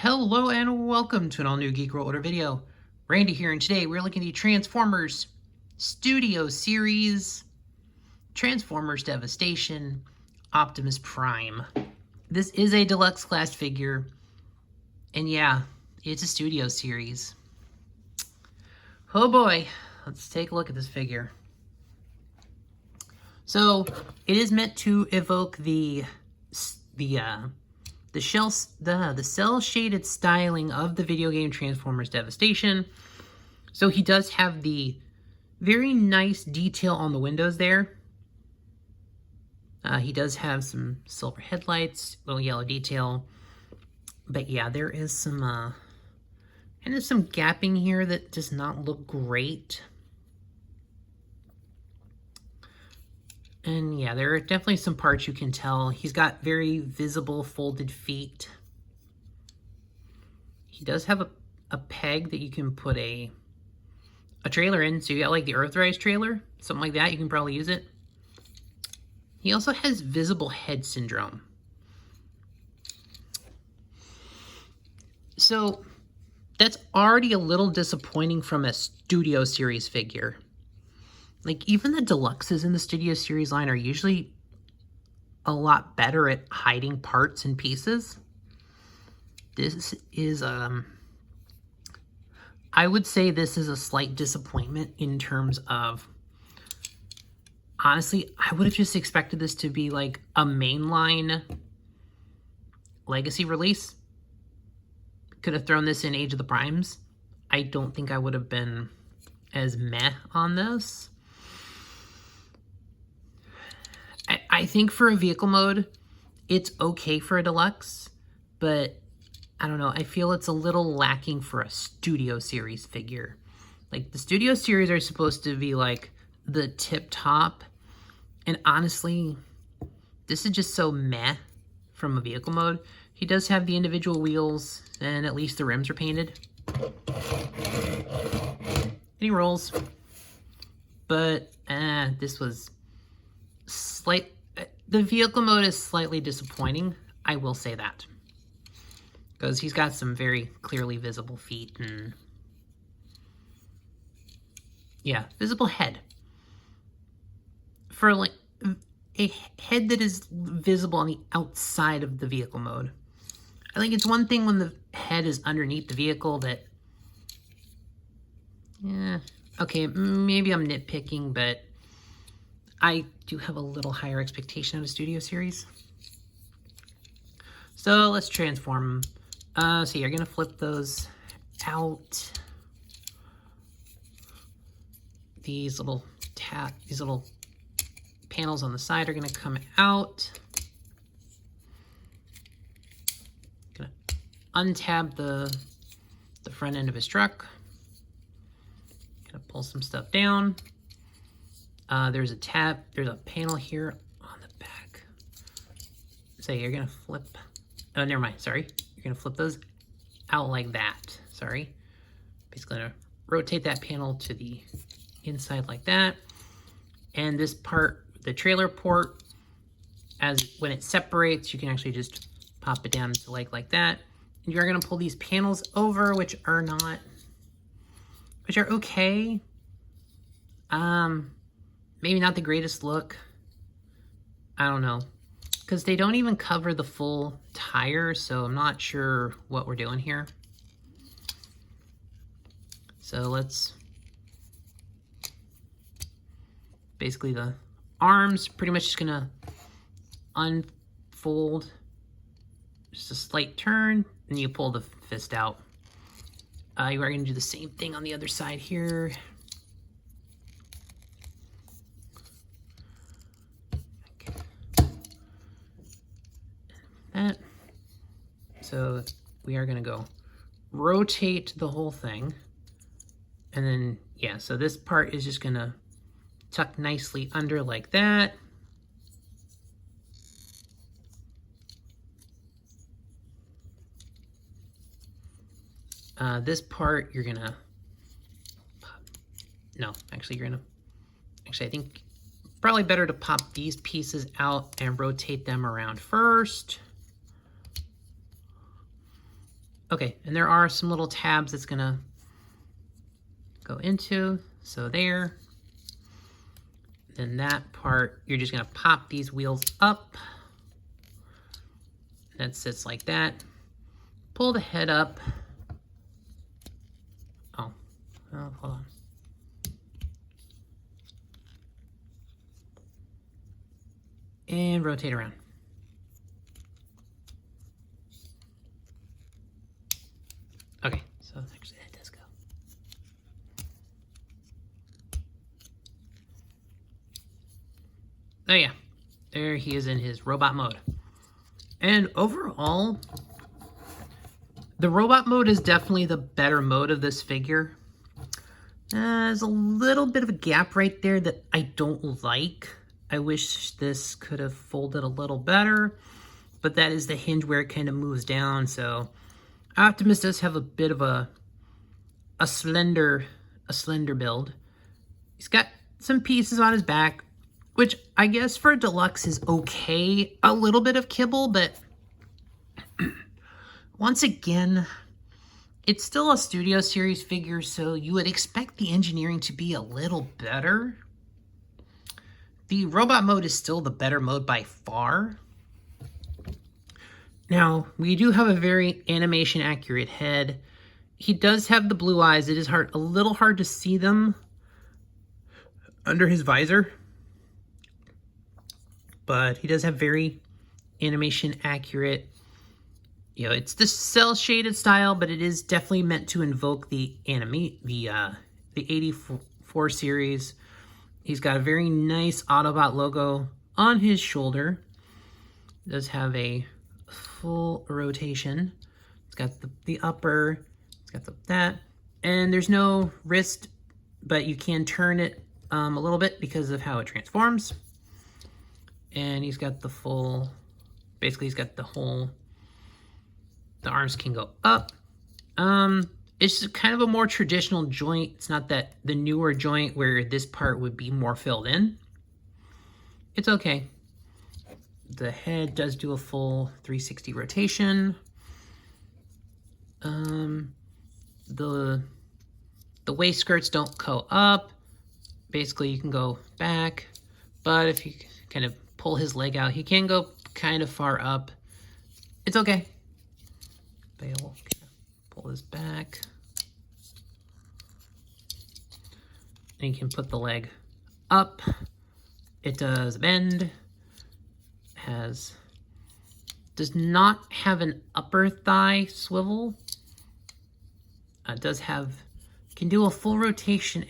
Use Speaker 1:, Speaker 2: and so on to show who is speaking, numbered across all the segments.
Speaker 1: Hello and welcome to an all-new Geek World Order video. Randy here, and today we're looking at the Transformers Studio Series, Transformers Devastation, Optimus Prime. This is a deluxe class figure, and yeah, it's a Studio Series. Oh boy, let's take a look at this figure. So, it is meant to evoke the cel-shaded styling of the video game Transformers Devastation. So he does have the very nice detail on the windows there. He does have some silver headlights, little yellow detail. But yeah, there is some kind of some gapping here that does not look great. And yeah, there are definitely some parts you can tell. He's got very visible folded feet. He does have a peg that you can put a trailer in. So you got like the Earthrise trailer, something like that. You can probably use it. He also has visible head syndrome. So that's already a little disappointing from a Studio Series figure. Like, even the deluxes in the Studio Series line are usually a lot better at hiding parts and pieces. This is, I would say this is a slight disappointment in terms of, honestly, I would have just expected this to be like a mainline legacy release. Could have thrown this in Age of the Primes. I don't think I would have been as meh on this. I think for a vehicle mode, it's okay for a deluxe, but I don't know. I feel it's a little lacking for a Studio Series figure. Like, the Studio Series are supposed to be like the tip top, and honestly, this is just so meh from a vehicle mode. He does have the individual wheels, and at least the rims are painted. And he rolls. But, this was the vehicle mode is slightly disappointing, I will say that. Because he's got some very clearly visible feet and, yeah, visible head. For like a head that is visible on the outside of the vehicle mode. I think it's one thing when the head is underneath the vehicle that, yeah, okay, maybe I'm nitpicking, but I do have a little higher expectation of a Studio Series. So let's transform them. So you're gonna flip those out. These little panels on the side are gonna come out. Gonna untab the front end of his truck. Gonna pull some stuff down. There's a panel here on the back. So you're gonna flip, oh, never mind, sorry. You're gonna flip those out like that, sorry. Basically gonna rotate that panel to the inside like that. And this part, the trailer port, when it separates, you can actually just pop it down into like that. And you're gonna pull these panels over, which are okay. Maybe not the greatest look. I don't know. Because they don't even cover the full tire, so I'm not sure what we're doing here. So let's... Basically the arms pretty much just gonna unfold. Just a slight turn, and you pull the fist out. You are gonna do the same thing on the other side here. That. So we are going to go rotate the whole thing. And then, yeah, so this part is just going to tuck nicely under like that. This part you're going to, no, actually you're going to, I think probably better to pop these pieces out and rotate them around first. Okay, and there are some little tabs it's gonna go into. So there. Then that part, you're just gonna pop these wheels up. That sits like that. Pull the head up. Oh, hold on. And rotate around. Okay, so actually that does go. Oh yeah, there he is in his robot mode. And overall, the robot mode is definitely the better mode of this figure. There's a little bit of a gap right there that I don't like. I wish this could have folded a little better, but that is the hinge where it kind of moves down. So Optimus does have a bit of a slender build. He's got some pieces on his back, which I guess for a deluxe is okay. A little bit of kibble, but once again, it's still a Studio Series figure, so you would expect the engineering to be a little better. The robot mode is still the better mode by far. Now, we do have a very animation accurate head. He does have the blue eyes. It is a little hard to see them under his visor, but he does have very animation accurate. You know, it's the cell shaded style, but it is definitely meant to invoke the 84 series. He's got a very nice Autobot logo on his shoulder. It does have a full rotation. It's got the upper, it's got that, and there's no wrist, but you can turn it a little bit because of how it transforms. And he's got the full, basically he's got the whole, the arms can go up. It's just kind of a more traditional joint. It's not that the newer joint where this part would be more filled in. It's okay. The head does do a full 360 rotation. The waist skirts don't go up. Basically, you can go back, but if you kind of pull his leg out, he can go kind of far up. It's okay. But we'll kind of pull this back. And you can put the leg up. It does bend. Does not have an upper thigh swivel. It does have, can do a full rotation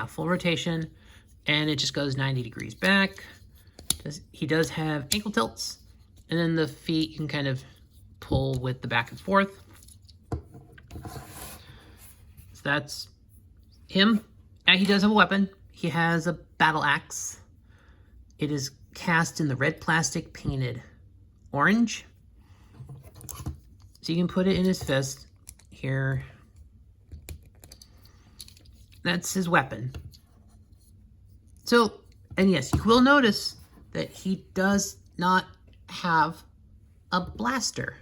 Speaker 1: full rotation, and it just goes 90 degrees back. He does have ankle tilts, and then the feet you can kind of pull with the back and forth. So that's him. And he does have a weapon. He has a battle axe. It is cast in the red plastic, painted orange. So you can put it in his fist here. That's his weapon. So, and yes, you will notice that he does not have a blaster.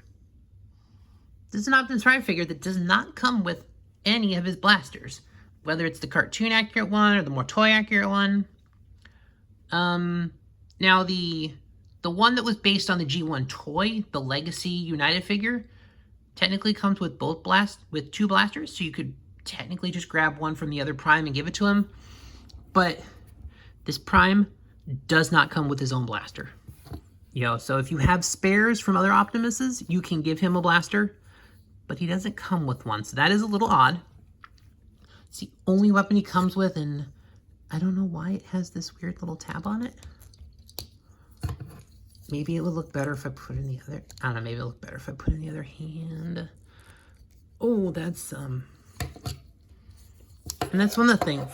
Speaker 1: This is an Optimus Prime figure that does not come with any of his blasters, whether it's the cartoon accurate one or the more toy accurate one. Now the one that was based on the G1 toy, the Legacy United figure, technically comes with with two blasters, so you could technically just grab one from the other Prime and give it to him. But this Prime does not come with his own blaster. You know, so if you have spares from other Optimuses, you can give him a blaster, but he doesn't come with one, so that is a little odd. It's the only weapon he comes with, and I don't know why it has this weird little tab on it. Maybe it would look better if I put in the other, I don't know, maybe it'll look better if I put in the other hand. Oh, that's, and that's one of the things.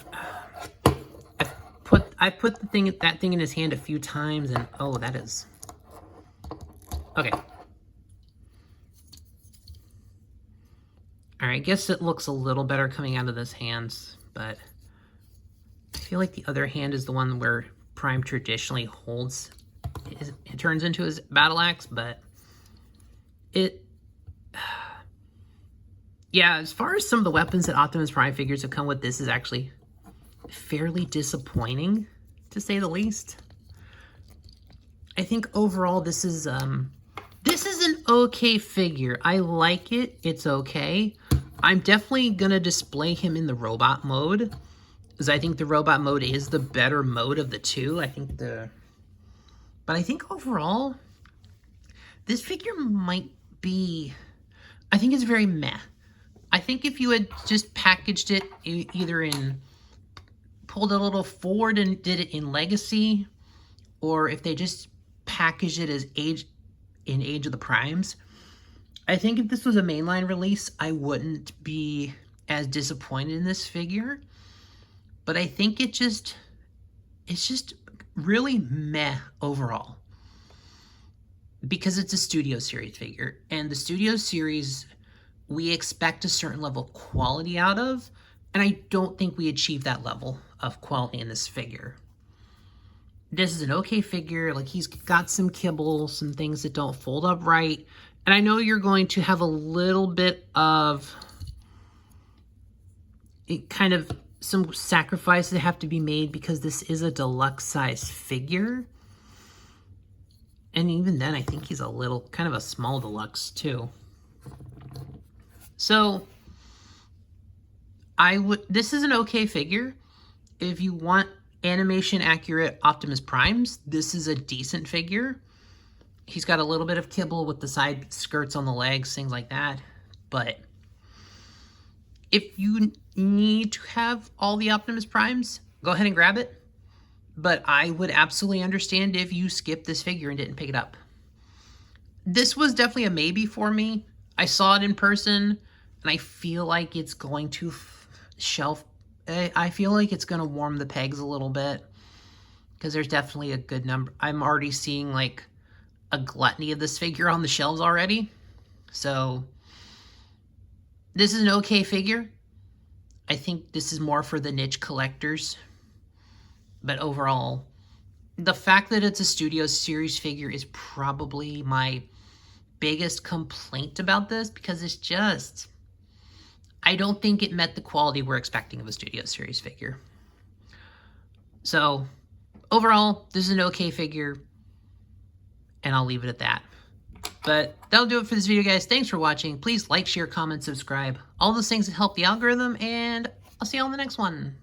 Speaker 1: I put that thing in his hand a few times, and oh, that is, okay. All right, I guess it looks a little better coming out of this hands, but I feel like the other hand is the one where Prime traditionally holds. It turns into his battle axe, but it Yeah, as far as some of the weapons that Optimus Prime figures have come with, this is actually fairly disappointing, to say the least. I think overall this is an okay figure. I like it. It's okay. I'm definitely going to display him in the robot mode, because I think the robot mode is the better mode of the two. But I think overall, this figure might be, I think it's very meh. I think if you had just packaged it either in, pulled a little forward and did it in Legacy, or if they just packaged it as Age of the Primes, I think if this was a mainline release, I wouldn't be as disappointed in this figure. But I think it's just really meh overall. Because it's a Studio Series figure. And the Studio Series, we expect a certain level of quality out of. And I don't think we achieve that level of quality in this figure. This is an okay figure. Like, he's got some kibble, some things that don't fold up right. And I know you're going to have a little bit of kind of some sacrifices that have to be made because this is a deluxe size figure. And even then, I think he's a little, kind of a small deluxe too. So, this is an okay figure. If you want animation accurate Optimus Primes, this is a decent figure. He's got a little bit of kibble with the side skirts on the legs, things like that. But if you need to have all the Optimus Primes, go ahead and grab it. But I would absolutely understand if you skipped this figure and didn't pick it up. This was definitely a maybe for me. I saw it in person, and I feel like it's going to I feel like it's going to warm the pegs a little bit. Because there's definitely a good number. I'm already seeing, like, a gluttony of this figure on the shelves already. So, this is an okay figure. I think this is more for the niche collectors. But overall, the fact that it's a Studio Series figure is probably my biggest complaint about this, because it's just, I don't think it met the quality we're expecting of a Studio Series figure. So, overall, this is an okay figure, and I'll leave it at that. But that'll do it for this video, guys. Thanks for watching. Please like, share, comment, subscribe. All those things that help the algorithm, and I'll see you on the next one.